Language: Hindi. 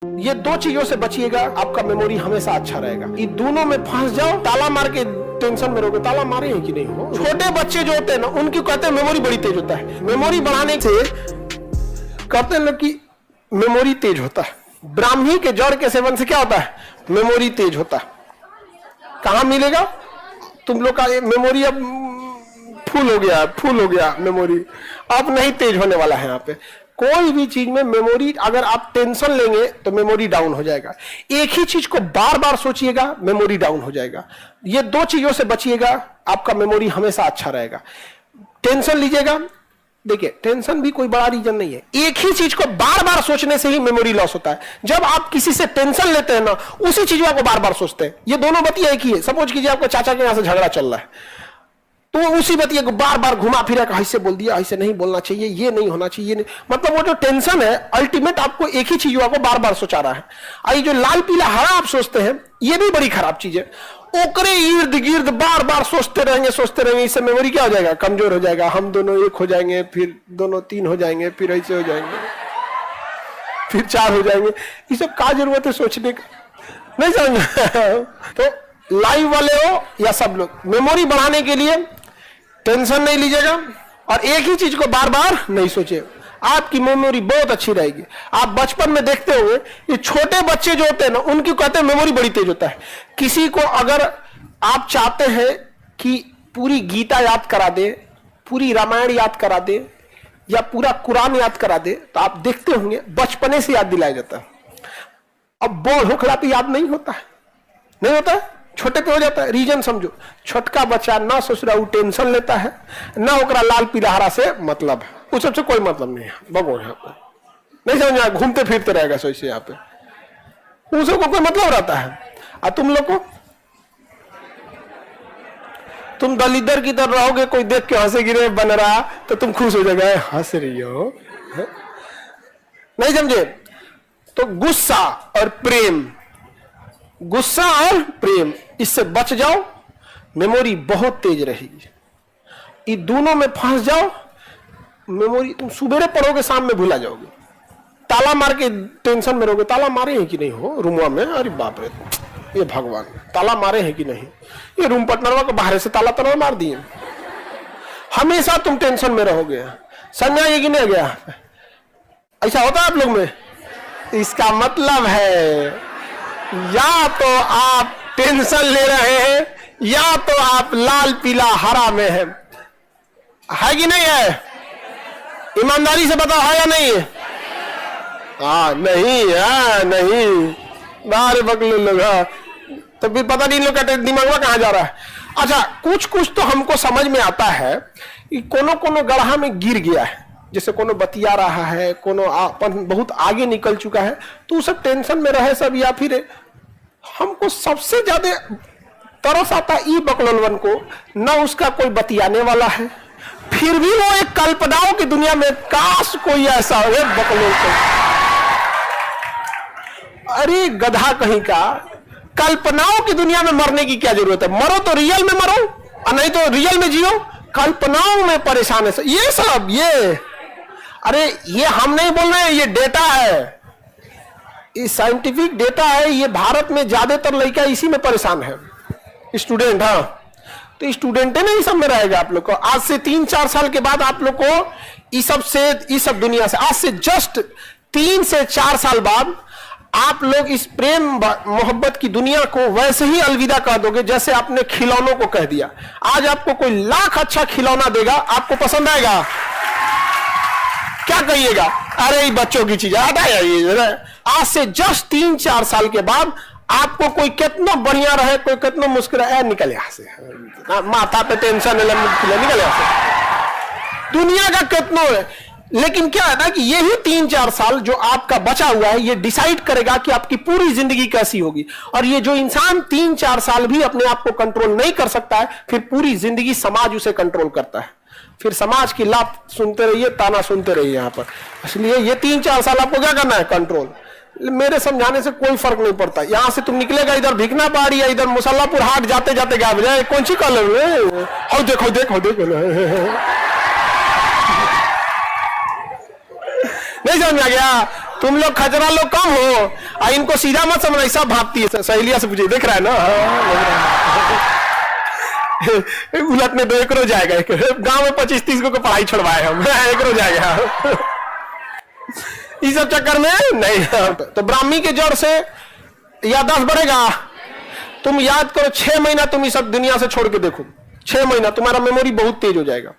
ये दो चीजों से बचिएगा, आपका मेमोरी हमेशा अच्छा रहेगा। ये दोनों में फंस जाओ, ताला मार के टेंशन में रहोगे। ताला मारे हैं कि नहीं हो? छोटे बच्चे जो होते हैं ना, उनकी कहते हैं मेमोरी बड़ी तेज होता है। मेमोरी बढ़ाने से कहते हैं ना कि मेमोरी तेज होता है। ब्राह्मी के जड़ के सेवन से क्या होता है? मेमोरी तेज होता है। कहां मिलेगा? तुम लोग का मेमोरी अब फुल हो गया मेमोरी, अब नहीं तेज होने वाला है। यहाँ पे कोई भी चीज में मेमोरी, अगर आप टेंशन लेंगे तो मेमोरी डाउन हो जाएगा। एक ही चीज को बार बार सोचिएगा, मेमोरी डाउन हो जाएगा। ये दो चीजों से बचिएगा, आपका मेमोरी हमेशा अच्छा रहेगा। टेंशन लीजिएगा, देखिए टेंशन भी कोई बड़ा रीजन नहीं है। एक ही चीज को बार बार सोचने से ही मेमोरी लॉस होता है। जब आप किसी से टेंशन लेते हैं ना, उसी चीज को बार बार सोचते हैं। ये दोनों बतिया एक ही है। सपोज कीजिए आपको चाचा के यहां से झगड़ा चल रहा है, तो उसी बतिया को बार बार घुमा फिरा कर ऐसे बोल दिया, ऐसे नहीं बोलना चाहिए, ये नहीं होना चाहिए, नहीं। मतलब वो जो टेंशन है, अल्टीमेट आपको एक ही चीज को बार बार सोचा रहा है। आई जो लाल पीला हरा आप सोचते हैं, ये भी बड़ी खराब चीज है। ओकरे इर्द गिर्द बार बार सोचते रहेंगे। इससे मेमोरी क्या हो जाएगा? कमजोर हो जाएगा। हम दोनों एक हो जाएंगे, फिर दोनों तीन हो जाएंगे, फिर ऐसे हो जाएंगे, फिर चार हो जाएंगे। ये सब क्या जरूरत है सोचने का? नहीं समझ? तो लाइव वाले हो या सब लोग, मेमोरी बढ़ाने के लिए टेंशन नहीं लीजिएगा और एक ही चीज को बार बार नहीं सोचिएगा, आपकी मेमोरी बहुत अच्छी रहेगी। आप बचपन में देखते हुए, ये छोटे बच्चे जो होते हैं ना, उनकी कहते हैं मेमोरी बड़ी तेज होता है। किसी को अगर आप चाहते हैं कि पूरी गीता याद करा दे, पूरी रामायण याद करा दे या पूरा कुरान याद करा दे, तो आप देखते होंगे बचपने से याद दिलाया जाता है। अब बोल होखला पे याद नहीं होता है, नहीं होता है, छोटे पे हो जाता है। रीजन समझो, छोटका बच्चा ना ससुरा टेंशन लेता है, ना ओकरा लाल पीला हरा से मतलब है, उस सबसे कोई मतलब नहीं है। भगवान यहाँ पे नहीं समझ, घूमते फिरते रहेगा सो यहाँ पे, उसको कोई मतलब रहता है। और तुम लोग को, तुम दलिदर की तरह रहोगे, कोई देख के हंसे गिरे बन रहा तो तुम खुश हो जाएगा, हंस रही हो, नहीं समझे? तो गुस्सा और प्रेम, गुस्सा और प्रेम, इससे बच जाओ, मेमोरी बहुत तेज रहेगी। ये दोनों में फंस जाओ, मेमोरी तुम सुबेरे पढ़ोगे, शाम में भूला जाओगे। ताला मार के टेंशन में रहोगे। ताला मारे हैं कि नहीं हो रूमवा में? अरे बाप रे, ये भगवान, ताला मारे हैं कि नहीं? ये रूम पार्टनरवा को बाहर से ताला तला मार दिए। हमेशा तुम टेंशन में रहोगे। समझा ये कि नहीं गया? ऐसा होता है आप लोग में? इसका मतलब है या तो आप टेंशन ले रहे हैं, या तो आप लाल पीला हरा में है कि नहीं है? ईमानदारी से बताओ, है या नहीं? हाँ नहीं है, नहीं बाहर बकले लोग, तो फिर पता नहीं लोग का दिमाग में कहां जा रहा है। अच्छा, कुछ कुछ तो हमको समझ में आता है कि कोनो गड्ढा में गिर गया है, जैसे कोनो बतिया रहा है, कोनो बहुत आगे निकल चुका है, तो सब टेंशन में रहे सब। या फिर हमको सबसे ज्यादा तरस आता ई बकलोलवन को, न उसका कोई बतियाने वाला है, फिर भी वो एक कल्पनाओं की दुनिया में, काश कोई ऐसा हो बकलोल को। अरे गधा कहीं का, कल्पनाओं की दुनिया में मरने की क्या जरूरत है? मरो तो रियल में मरो, और नहीं तो रियल में जियो। कल्पनाओं में परेशान है ये सब। ये अरे ये हम नहीं बोल रहे हैं, ये डेटा है, ये साइंटिफिक डेटा है। ये भारत में ज्यादातर लड़का इसी में परेशान है, स्टूडेंट। हाँ, तो स्टूडेंट है ना, ये सब में रहेगा आप लोग को। आज से 3-4 साल के बाद आप लोग को इस सब दुनिया से, आज से जस्ट 3 से 4 साल बाद आप लोग इस प्रेम मोहब्बत की दुनिया को वैसे ही अलविदा कह दोगे जैसे आपने खिलौनों को कह दिया। आज आपको कोई लाख अच्छा खिलौना देगा, आपको पसंद आएगा? क्या कहिएगा? अरे ये बच्चों की चीज है। आज से जस्ट 3-4 साल के बाद आपको कोई कितना बढ़िया रहे, कोई कितना मुस्कुराए, निकल यहां से, माथा पे टेंशन निकल यहां से। दुनिया का कितना है, लेकिन क्या है ना कि यही 3-4 साल जो आपका बचा हुआ है, ये डिसाइड करेगा कि आपकी पूरी जिंदगी कैसी होगी। और ये जो इंसान 3-4 साल भी अपने आप को कंट्रोल नहीं कर सकता है, फिर पूरी जिंदगी समाज उसे कंट्रोल करता है। फिर समाज की लात सुनते रहिए, ताना सुनते रहिए यहाँ पर। इसलिए ये 3-4 साल आपको क्या करना है? कंट्रोल। मेरे समझाने से कोई फर्क नहीं पड़ता। यहां से तुम निकलेगा इधर भिकना पहाड़ी या इधर मुसल्लापुर हाट जाते जाते गायब जाए, कौन सी कलर में? नहीं समझ आ गया? तुम लोग खजरा लोग कम हो और इनको सीधा मत समझना, ऐसा भागती है। सहेलिया से पूछिए, देख रहा है ना? उलटने दो, एक रो जाएगा। गांव में 25-30 को पढ़ाई छुड़वाए हम, एक रो जाएगा। इस सब चक्कर में नहीं। तो ब्राह्मी के जड़ से याददाश्त बढ़ेगा। तुम याद करो 6 महीना तुम इस सब दुनिया से छोड़ के देखो, 6 महीना तुम्हारा मेमोरी बहुत तेज हो जाएगा।